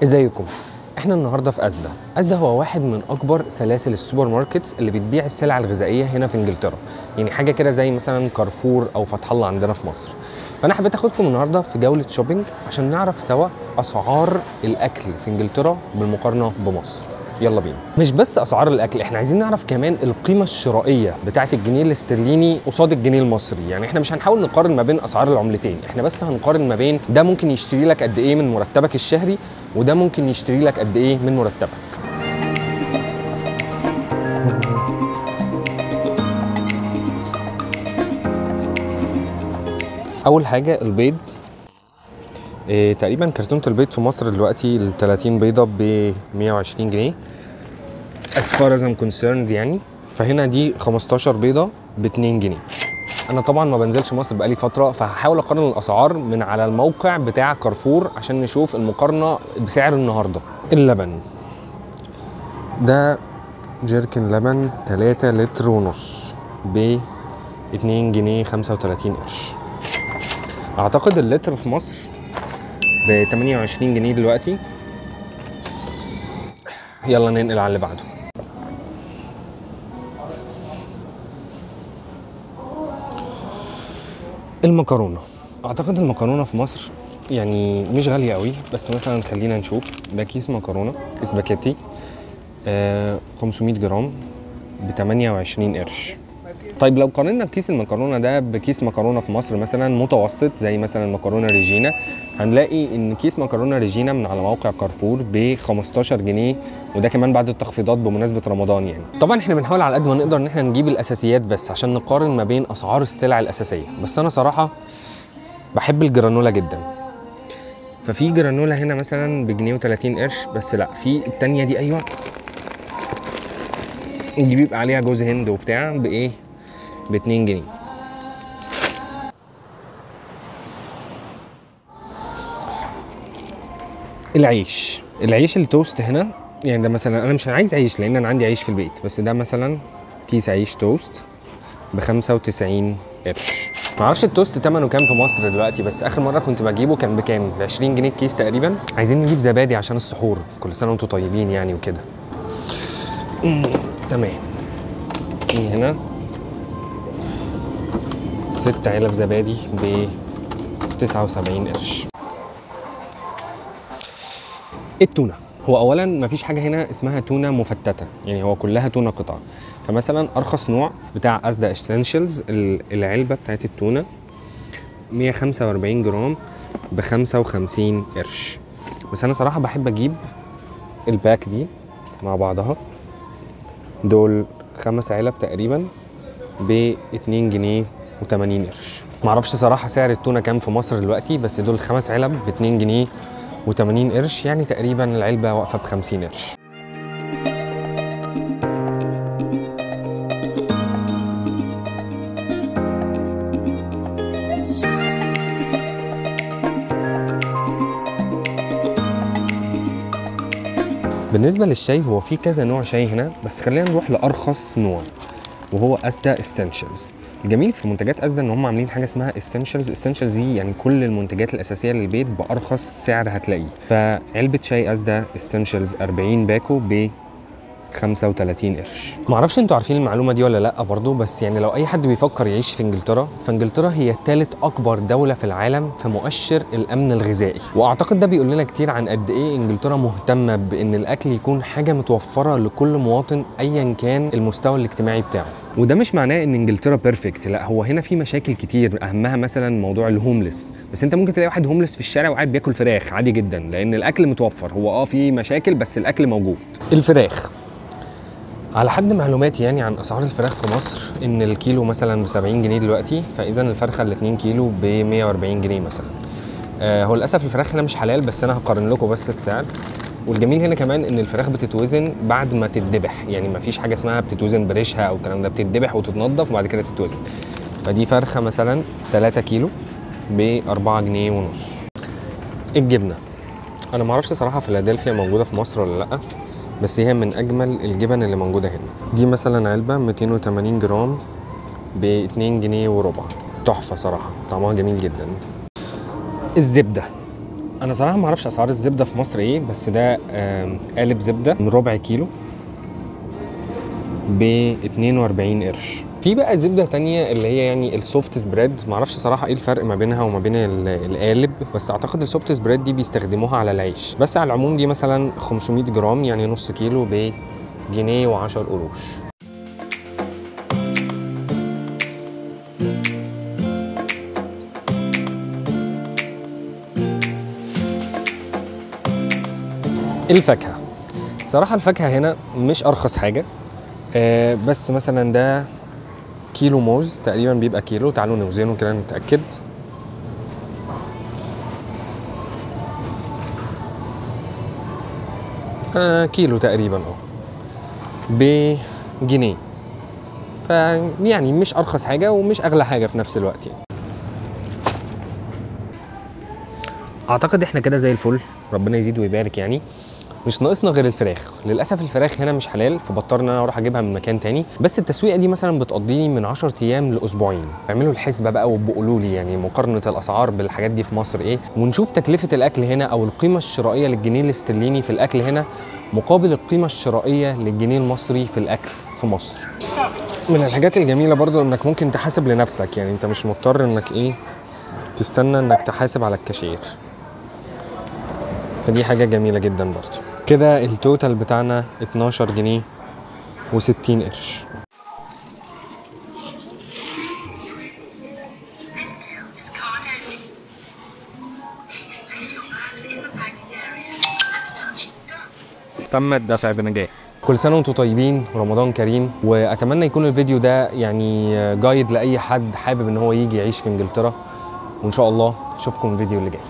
ازيكم؟ احنا النهارده في أزدا هو واحد من اكبر سلاسل السوبر ماركتس اللي بتبيع السلع الغذائيه هنا في انجلترا، يعني حاجه كده زي مثلا كارفور او فتح الله عندنا في مصر. فانا حبيت اخدكم النهارده في جوله شوبينج عشان نعرف سوا اسعار الاكل في انجلترا بالمقارنه بمصر. يلا بينا. مش بس اسعار الاكل، احنا عايزين نعرف كمان القيمه الشرائيه بتاعه الجنيه الاسترليني قصاد الجنيه المصري. يعني احنا مش هنحاول نقارن ما بين اسعار العملتين، احنا بس هنقارن ما بين ده ممكن يشتري لك قد ايه من مرتبك الشهري وده ممكن يشتري لك قد ايه من مرتبك. اول حاجه البيض. تقريبا كرتونه البيض في مصر دلوقتي ال 30 بيضه ب 120 جنيه as far as I'm concerned يعني. فهنا دي 15 بيضه ب 2 جنيه. انا طبعا ما بنزلش مصر بقالي فتره، فهحاول اقارن الاسعار من على الموقع بتاع كارفور عشان نشوف المقارنه بسعر النهارده. اللبن ده جيركن لبن 3 لتر ونص ب 2 جنيه 35 قرش. اعتقد اللتر في مصر ب 28 جنيه دلوقتي. يلا ننقل على اللي بعده. المكرونه. اعتقد المكرونه في مصر يعني مش غاليه قوي، بس مثلا خلينا نشوف. ده كيس مكرونه اسباجيتي 500 جرام ب 28 قرش. طيب لو قارنا كيس المكرونه ده بكيس مكرونه في مصر مثلا متوسط زي مثلا مكرونه ريجينا، هنلاقي ان كيس مكرونه ريجينا من على موقع كارفور ب 15 جنيه، وده كمان بعد التخفيضات بمناسبه رمضان يعني. طبعا احنا بنحاول على قد ما نقدر ان احنا نجيب الاساسيات بس عشان نقارن ما بين اسعار السلع الاساسيه، بس انا صراحه بحب الجرانولا جدا. ففي جرانولا هنا مثلا بجنيه و30 قرش، بس لا في التانيه دي ايوه دي بيبقى عليها جوز هند وبتاع بايه ب 2 جنيه. العيش التوست هنا يعني ده مثلا انا مش عايز عيش لان انا عندي عيش في البيت، بس ده مثلا كيس عيش توست ب 95 قرش. معرفش التوست تمنه كام في مصر دلوقتي، بس اخر مره كنت بجيبه كان بكام؟ ب 20 جنيه الكيس تقريبا. عايزين نجيب زبادي عشان السحور، كل سنه وانتم طيبين يعني وكده. تمام. في هنا 6 علب زبادي ب 79 قرش. التونه. هو اولا مفيش حاجه هنا اسمها تونه مفتته، يعني هو كلها تونه قطع. فمثلا ارخص نوع بتاع أزدا اسينشلز العلبه بتاعت التونه 145 جرام ب 55 قرش. بس انا صراحه بحب اجيب الباك دي مع بعضها، دول 5 علب تقريبا ب 2 جنيه و80 قرش. معرفش صراحه سعر التونه كام في مصر دلوقتي، بس دول 5 علب ب 2 جنيه و80 قرش، يعني تقريبا العلبه واقفه ب 50 قرش. بالنسبه للشاي هو في كذا نوع شاي هنا، بس خلينا نروح لارخص نوع وهو أزدا اسينشلز. الجميل في منتجات أزدا ان هم عاملين حاجه اسمها اسينشلز دي يعني كل المنتجات الاساسيه للبيت بارخص سعر هتلاقيه. فعلبه شاي أزدا اسينشلز 40 باكو ب 35 قرش. معرفش انتوا عارفين المعلومه دي ولا لا برضو، بس يعني لو اي حد بيفكر يعيش في انجلترا، فانجلترا هي ثالث اكبر دوله في العالم في مؤشر الامن الغذائي، واعتقد ده بيقول لنا كتير عن قد ايه انجلترا مهتمه بان الاكل يكون حاجه متوفره لكل مواطن ايا كان المستوى الاجتماعي بتاعه. وده مش معناه ان انجلترا بيرفكت، لا هو هنا في مشاكل كتير، اهمها مثلا موضوع الهوملس. بس انت ممكن تلاقي واحد هوملس في الشارع وقاعد بياكل فراخ عادي جدا لان الاكل متوفر. هو في مشاكل بس الاكل موجود. الفراخ على حد معلوماتي يعني عن اسعار الفراخ في مصر ان الكيلو مثلا ب 70 جنيه دلوقتي، فاذا الفرخه ال 2 كيلو ب 140 جنيه مثلا. هو للاسف الفراخ هنا مش حلال، بس انا هقارن لكم بس السعر. والجميل هنا كمان ان الفراخ بتتوزن بعد ما تتذبح، يعني ما فيش حاجه اسمها بتتوزن بريشها او الكلام ده، بتتذبح وتتنضف وبعد كده تتوزن. فدي فرخه مثلا 3 كيلو ب 4 جنيه ونص. الجبنه انا ما اعرفش صراحه فيلادلفيا موجوده في مصر ولا لا، بس هي من اجمل الجبن اللي موجوده هنا. دي مثلا علبه 280 جرام ب 2 جنيه وربع. تحفه صراحه، طعمها جميل جدا. الزبده انا صراحه ما اعرفش اسعار الزبده في مصر ايه، بس ده قالب زبده من ربع كيلو ب 42 قرش. في بقى زبده تانية اللي هي يعني السوفت سبريد، ما اعرفش صراحه ايه الفرق ما بينها وما بين القالب، بس اعتقد السوفت سبريد دي بيستخدموها على العيش. بس على العموم دي مثلا 500 جرام يعني نص كيلو بجنيه و10 قروش. الفاكهه صراحه الفاكهه هنا مش ارخص حاجه، بس مثلا ده كيلو موز تقريبا بيبقى كيلو. تعالوا نوزنه كده نتاكد. كيلو تقريبا بجنيه، فيعني مش ارخص حاجه ومش اغلى حاجه في نفس الوقت يعني. اعتقد احنا كده زي الفل، ربنا يزيد ويبارك يعني. مش ناقصنا غير الفراخ. للاسف الفراخ هنا مش حلال، فبضطر ان انا اروح اجيبها من مكان تاني. بس التسويقه دي مثلا بتقضيني من 10 ايام لاسبوعين. اعملوا الحسبه بقى وبقولوا لي يعني مقارنه الاسعار بالحاجات دي في مصر ايه، ونشوف تكلفه الاكل هنا او القيمه الشرائيه للجنيه الاسترليني في الاكل هنا مقابل القيمه الشرائيه للجنيه المصري في الاكل في مصر. من الحاجات الجميله برضو انك ممكن تحاسب لنفسك، يعني انت مش مضطر انك ايه تستنى انك تحاسب على الكاشير، فدي حاجه جميله جدا برضو. كده التوتال بتاعنا 12 جنيه و60 قرش. تم الدفع بنجاح. كل سنة وانتم طيبين ورمضان كريم، واتمنى يكون الفيديو ده يعني جايد لاي حد حابب ان هو يجي يعيش في انجلترا، وان شاء الله اشوفكم الفيديو اللي جاي.